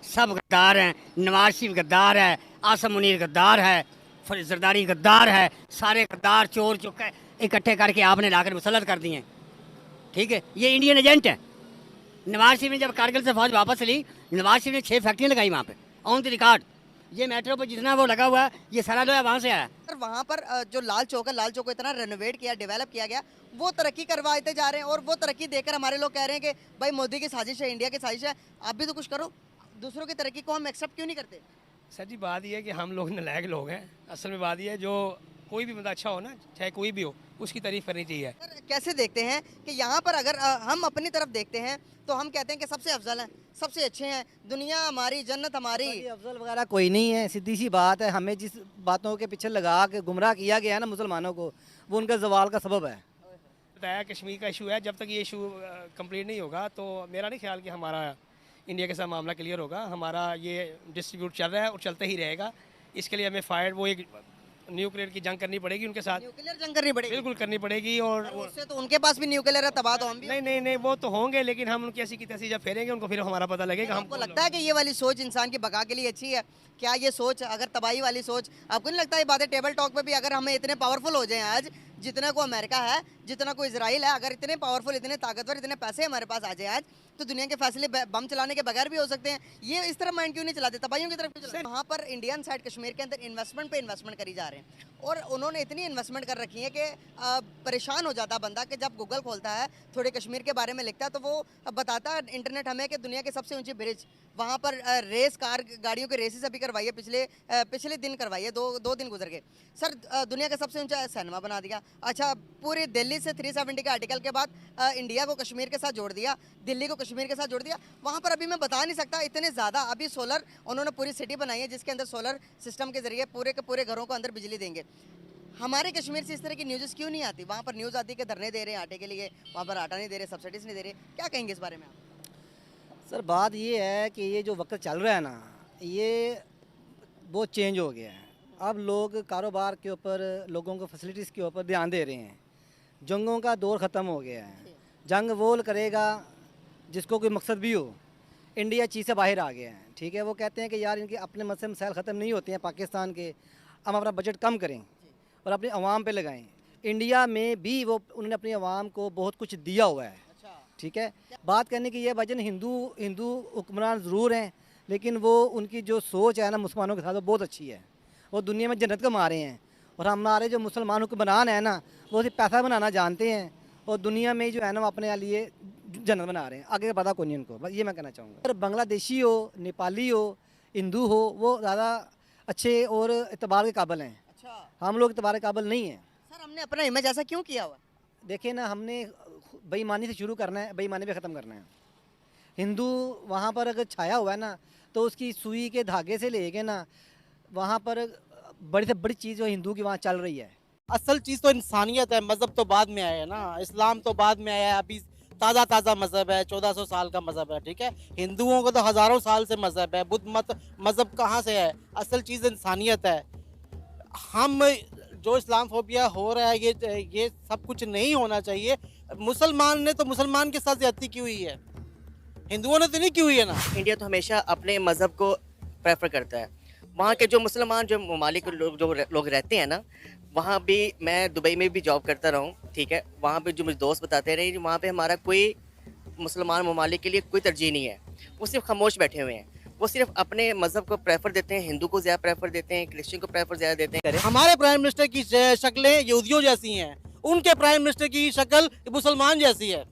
सब गद्दार हैं। नवाज शरीफ गद्दार है, आसम मुनीर गद्दार है, फरीद जरदारी गद्दार है। सारे गद्दार चोर चुके इकट्ठे करके आपने लाकर मुसलत कर दिए। ठीक है, ये इंडियन एजेंट है। नवाज शरीफ ने जब कारगिल से फौज वापस ली, नवाज शरीफ ने 6 फैक्ट्रियाँ लगाई वहाँ पे, ऑन द रिकॉर्ड। ये मेट्रो पर जितना वो लगा हुआ है, ये सारा जो है वहाँ से आया। सर वहाँ पर जो लाल चौक है, लाल चौक को इतना रेनोवेट किया, डेवलप किया गया, वो तरक्की करवाते जा रहे हैं। और वो तरक्की देखकर हमारे लोग कह रहे हैं कि भाई मोदी की साजिश है, इंडिया की साजिश है, आप भी तो कुछ करो। दूसरों की तरक्की को हम एक्सेप्ट क्यों नहीं करते? सर जी बात यह है कि हम लोग नलायक लोग हैं। असल में बात यह है, जो कोई भी बंदा अच्छा हो ना, चाहे कोई भी हो, उसकी तारीफ करनी चाहिए। सर कैसे देखते हैं कि यहाँ पर अगर हम अपनी तरफ देखते हैं तो हम कहते हैं कि सबसे अफजल हैं, सबसे अच्छे हैं, दुनिया हमारी, जन्नत हमारी। अफजल वगैरह कोई नहीं है, सीधी सी बात है। हमें जिस बातों के पीछे लगा के गुमराह किया गया है ना मुसलमानों को, वो उनके जवाल का सबब है। बताया कश्मीर का इशू है, जब तक ये इशू कंप्लीट नहीं होगा तो मेरा नहीं ख्याल कि हमारा इंडिया के साथ मामला क्लियर होगा। हमारा ये डिस्ट्रीब्यूट चल रहा है और चलता ही रहेगा। इसके लिए हमें फायर वो एक न्यूक्लियर की जंग करनी पड़ेगी उनके साथ। न्यूक्लियर जंग करनी पड़ेगी? बिल्कुल करनी पड़ेगी। और उससे तो उनके पास भी न्यूक्लियर है, तबाह तो हम भी। नहीं, वो तो होंगे, लेकिन हम उनकी ऐसी की तैसी जब फेरेंगे उनको, फिर हमारा पता लगेगा। हमको लगता है कि ये वाली सोच इंसान की बका के लिए अच्छी है क्या? ये सोच अगर तबाही वाली सोच, आपको नहीं लगता ये बातें टेबल टॉक पे भी अगर हमें इतने पावरफुल हो जाएं आज, जितना को अमेरिका है, जितना को इजराइल है, अगर इतने पावरफुल, इतने ताकतवर, इतने पैसे हमारे पास आ जाए आज, तो दुनिया के फैसले बम चलाने के बगैर भी हो सकते हैं। ये इस तरह माइंड क्यों नहीं चलाते, तबाहियों की तरफ क्यों चलाते? वहाँ पर इंडियन साइड कश्मीर के अंदर इन्वेस्टमेंट पे इन्वेस्टमेंट करी जा रहे हैं, और उन्होंने इतनी इन्वेस्टमेंट कर रखी है कि परेशान हो जाता बंदा कि जब गूगल खोलता है, थोड़े कश्मीर के बारे में लिखता है, तो वो बताता है इंटरनेट हमें कि दुनिया की सबसे ऊंची ब्रिज वहाँ पर रेस कार गाड़ियों की रेसेस अभी करवाई है, पिछले दिन करवाई है, दो दिन गुजर गए सर। दुनिया का सबसे ऊंचा सिनेमा बना दिया। अच्छा, पूरी दिल्ली से 370 के आर्टिकल के बाद इंडिया को कश्मीर के साथ जोड़ दिया, दिल्ली को कश्मीर के साथ जोड़ दिया। वहाँ पर अभी मैं बता नहीं सकता इतने ज़्यादा अभी सोलर उन्होंने पूरी सिटी बनाई है, जिसके अंदर सोलर सिस्टम के जरिए पूरे के पूरे घरों को अंदर बिजली देंगे। हमारे कश्मीर से इस तरह की न्यूज़ क्यों नहीं आती? वहाँ पर न्यूज़ आती है कि धरने दे रहे हैं आटे के लिए, वहाँ पर आटा नहीं दे रहे, सब्सिडीज नहीं दे रहे। क्या कहेंगे इस बारे में आप? सर बात ये है कि ये जो वक्त चल रहा है ना, ये बहुत चेंज हो गया है। अब लोग कारोबार के ऊपर, लोगों को फैसिलिटीज़ के ऊपर ध्यान दे रहे हैं। जंगों का दौर ख़त्म हो गया है। जंग वो करेगा जिसको कोई मकसद भी हो। इंडिया चीज़ से बाहर आ गया है। ठीक है, वो कहते हैं कि यार इनके अपने मसले मसाइल ख़त्म नहीं होते हैं पाकिस्तान के, हम अपना बजट कम करें और अपनी आवाम पे लगाएं। इंडिया में भी वो उन्होंने अपनी आवाम को बहुत कुछ दिया हुआ है। ठीक है, बात करने की ये वजह, हिंदू हुक्मरान ज़रूर हैं, लेकिन वो उनकी जो सोच है ना मुसलमानों के साथ, वो बहुत अच्छी है। वो दुनिया में जन्नत कमा रहे हैं, और हमारे जो मुसलमान हुक्मरान हैं ना, वो सिर्फ पैसा बनाना जानते हैं, और दुनिया में जो है ना वो अपने लिए जन्नत बना रहे हैं। आगे का पता कोई नहीं उनको, बस ये मैं कहना चाहूँगा। अगर बांग्लादेशी हो, नेपाली हो, हिंदू हो, वो ज़्यादा अच्छे और इतबार के काबिल हैं। अच्छा, हम लोग इतबार के काबिल नहीं हैं। सर हमने अपना इमेज ऐसा क्यों किया हुआ? देखिए ना, हमने बेईमानी से शुरू करना है, बेईमानी पे ख़त्म करना है। हिंदू वहाँ पर अगर छाया हुआ है ना, तो उसकी सुई के धागे से लेके ना, वहाँ पर बड़ी से बड़ी चीज़ जो हिंदू की वहाँ चल रही है। असल चीज़ तो इंसानियत है, मज़हब तो बाद में आया है ना, इस्लाम तो बाद में आया है, अभी ताज़ा मज़हब है, 1400 साल का मज़हब है। ठीक है, हिंदुओं को तो हज़ारों साल से मज़हब है, बुद्ध मत मज़हब कहाँ से है? असल चीज़ इंसानियत है। हम जो इस्लामफोबिया हो रहा है, ये सब कुछ नहीं होना चाहिए। मुसलमान ने तो मुसलमान के साथ ज़्यादती की हुई है, हिंदुओं ने तो नहीं की हुई है ना। इंडिया तो हमेशा अपने मज़हब को प्रेफर करता है। वहाँ के जो मुसलमान जो ममालिक लोग रहते हैं ना, वहाँ भी मैं दुबई में भी जॉब करता रहा हूँ। ठीक है, वहाँ पे जो मुझे दोस्त बताते रहे, वहाँ पे हमारा कोई मुसलमान ममालिक के लिए कोई तरजीह नहीं है। वो सिर्फ खामोश बैठे हुए हैं, वो सिर्फ अपने मज़हब को प्रेफर देते हैं, हिंदू को ज़्यादा प्रेफर देते हैं, क्रिश्चियन को प्रेफर ज़्यादा देते हैं। हमारे प्राइम मिनिस्टर की शक्लें यहूदियों जैसी हैं, उनके प्राइम मिनिस्टर की शक्ल मुसलमान जैसी है।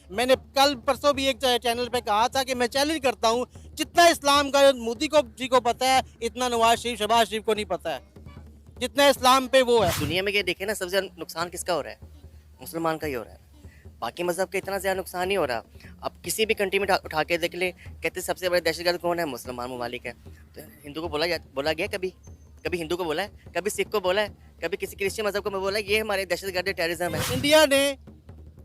मैंने कल परसों भी एक चैनल पे कहा था कि मैं चैलेंज करता हूँ, जितना इस्लाम का मोदी जी को पता है, इतना नवाज शरीफ, शहबाज शरीफ को नहीं पता है, जितना इस्लाम पे वो है। दुनिया में ये देखें ना, सबसे ज़्यादा नुकसान किसका हो रहा है? मुसलमान का ही हो रहा है। बाकी मज़हब का इतना ज़्यादा नुकसान नहीं हो रहा। अब किसी भी कंट्री में उठा के देख ले, कहते सबसे बड़े दहशतगर्द कौन है? मुसलमान ममालिक है। तो हिंदू को बोला गया कभी हिंदू को बोला है, कभी सिख को बोला है, कभी किसी क्रिश्चियन मज़हब को बोला है ये हमारे दहशतगर्द टेररिज्म है। इंडिया ने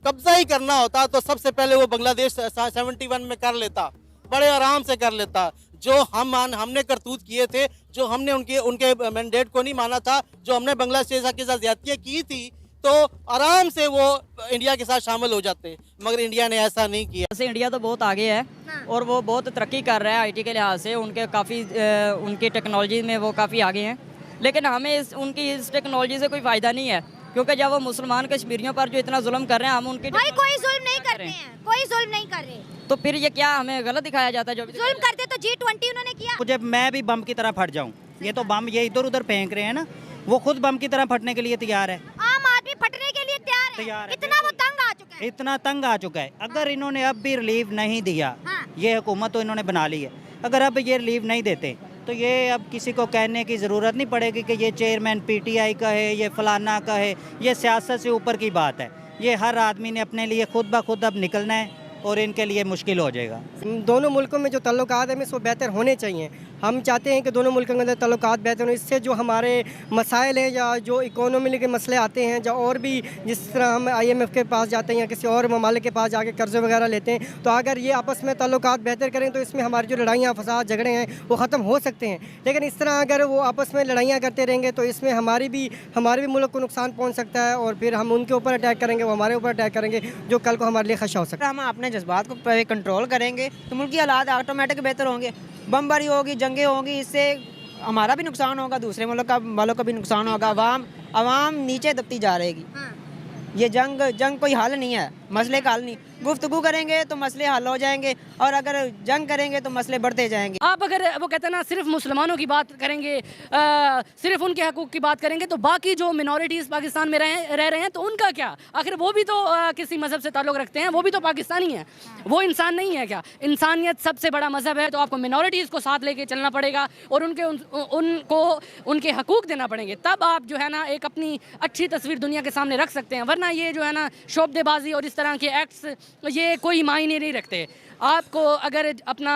कब्जा ही करना होता तो सबसे पहले वो बांग्लादेश 71 में कर लेता, बड़े आराम से कर लेता। जो हमने करतूत किए थे, जो हमने उनके मैंडेट को नहीं माना था, जो हमने बांग्लादेश के साथ ज्यादतियाँ की थी, तो आराम से वो इंडिया के साथ शामिल हो जाते, मगर इंडिया ने ऐसा नहीं किया। वैसे इंडिया तो बहुत आगे है और वो बहुत तरक्की कर रहा है आईटी के लिहाज से, उनके काफ़ी उनकी टेक्नोलॉजी में वो काफ़ी आगे हैं, लेकिन हमें उनकी इस टेक्नोलॉजी से कोई फ़ायदा नहीं है, क्योंकि जब वो मुसलमान कश्मीरियों पर जो इतना जुल्म कर रहे हैं, हम उनकी भाई कोई जुल्म नहीं कर रहे हैं, कोई जुल्म नहीं कर रहे। तो फिर ये क्या हमें गलत दिखाया जाता है? जो जुल्म करते तो G20 उन्होंने किया। मुझे मैं भी बम की तरह फट जाऊं, ये तो बम ये इधर उधर फेंक रहे हैं ना, वो खुद बम की तरह फटने के लिए तैयार है। आम आदमी फटने के लिए तैयार है। इतना वो तंग आ चुका है, इतना तंग आ चुका है। अगर इन्होंने अब भी रिलीफ नहीं दिया, हाँ। ये हुकूमत तो इन्होंने बना ली है, अगर अब ये रिलीफ नहीं देते तो ये अब किसी को कहने की ज़रूरत नहीं पड़ेगी कि ये चेयरमैन पीटीआई का है, ये फलाना का है, ये सियासत से ऊपर की बात है। ये हर आदमी ने अपने लिए खुद ब खुद अब निकलना है और इनके लिए मुश्किल हो जाएगा। दोनों मुल्कों में जो तल्लुकात हैं वो बेहतर होने चाहिए। हम चाहते हैं कि दोनों मुल्कों के अंदर तल्लुकात बेहतर हों, इससे जो हमारे मसाइल हैं या जो इकोनॉमी के मसले आते हैं, या और भी जिस तरह हम IMF के पास जाते हैं या किसी और ममालिक के पास जाके कर्ज़े वगैरह लेते हैं, तो अगर ये आपस में तल्लुकात बेहतर करें तो इसमें हमारी जो लड़ाइयाँ फसाद झगड़े हैं वो ख़त्म हो सकते हैं। लेकिन इस तरह अगर वो आपस में लड़ाइयाँ करते रहेंगे तो इसमें हमारे भी मुल्क को नुकसान पहुँच सकता है, और फिर हम उनके ऊपर अटैक करेंगे, वो हमारे ऊपर अटैक करेंगे, जो कल को हमारे लिए खदशा हो सकता है। हम अपने जज्बात को कंट्रोल करेंगे तो मुल्क की हालात ऑटोमेटिक बेहतर होंगे। बमबारी होगी, जंगें होंगी, इससे हमारा भी नुकसान होगा, दूसरे मुल्क वालों का भी नुकसान होगा, अवाम नीचे दबती जा रहेगी। ये जंग कोई हल नहीं है, मसले का हल नहीं। गुफ्तगू करेंगे तो मसले हल हो जाएंगे, और अगर जंग करेंगे तो मसले बढ़ते जाएंगे। आप अगर वो कहते हैं ना सिर्फ मुसलमानों की बात करेंगे, सिर्फ उनके हकूक़ की बात करेंगे, तो बाकी जो मिनॉरिटीज़ पाकिस्तान में रह रहे हैं तो उनका क्या? आखिर वो भी तो किसी मज़हब से ताल्लुक़ रखते हैं, वो भी तो पाकिस्तानी हैं, वो इंसान नहीं है क्या? इंसानियत सबसे बड़ा मज़हब है, तो आपको मिनॉरिटीज़ को साथ लेके चलना पड़ेगा और उनको उनके हकूक़ देना पड़ेंगे, तब आप जो है ना एक अपनी अच्छी तस्वीर दुनिया के सामने रख सकते हैं। वरना ये जो है ना शोबदेबाजी और इस तरह के एक्ट्स ये कोई मायने नहीं रखते। आपको अगर अपना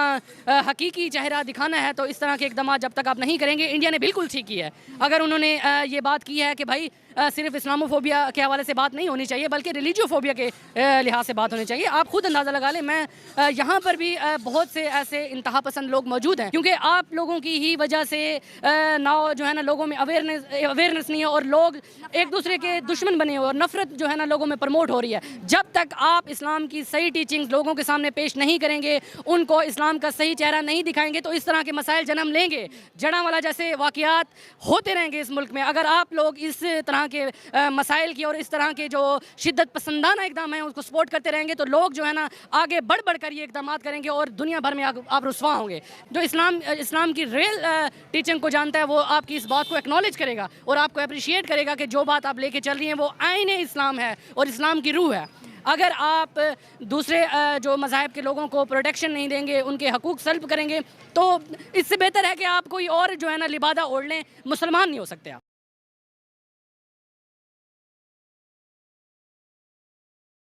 हकीकी चेहरा दिखाना है तो इस तरह के इकदाम जब तक आप नहीं करेंगे, इंडिया ने बिल्कुल ठीक किया है। अगर उन्होंने ये बात की है कि भाई सिर्फ इस्लामोफोबिया के हवाले से बात नहीं होनी चाहिए, बल्कि रिलीजियोफोबिया के लिहाज से बात होनी चाहिए। आप खुद अंदाज़ा लगा लें, मैं यहाँ पर भी बहुत से ऐसे इंतहा पसंद लोग मौजूद हैं, क्योंकि आप लोगों की ही वजह से ना जो है ना लोगों में अवेयरनेस नहीं है, और लोग एक दूसरे के दुश्मन बने हुए, और नफ़रत जो है ना लोगों में प्रमोट हो रही है। जब तक आप इस्लाम की सही टीचिंग्स लोगों के सामने पेश नहीं करेंगे, उनको इस्लाम का सही चेहरा नहीं दिखाएंगे, तो इस तरह के मसाइल जन्म लेंगे। जड़ांवाला जैसे वाक़यात होते रहेंगे इस मुल्क में। अगर आप लोग इस तरह के मसाइल की और इस तरह के जो शिद्दत पसंदाना इकदाम हैं उसको सपोर्ट करते रहेंगे, तो लोग जो है ना आगे बढ़ कर ये इकदाम करेंगे और दुनिया भर में आप रुस्वा होंगे। जो इस्लाम की रियल टीचिंग को जानता है वो आपकी इस बात को एक्नॉलेज करेगा और आपको अप्रिशिएट करेगा कि जो बात आप लेके चल रही हैं वो आईन इस्लाम है और इस्लाम की रूह है। अगर आप दूसरे जो मज़ाहिब के लोगों को प्रोटेक्शन नहीं देंगे, उनके हकूक़ सल्ब करेंगे, तो इससे बेहतर है कि आप कोई और जो है ना लिबादा ओढ़ लें। मुसलमान नहीं हो सकते आप।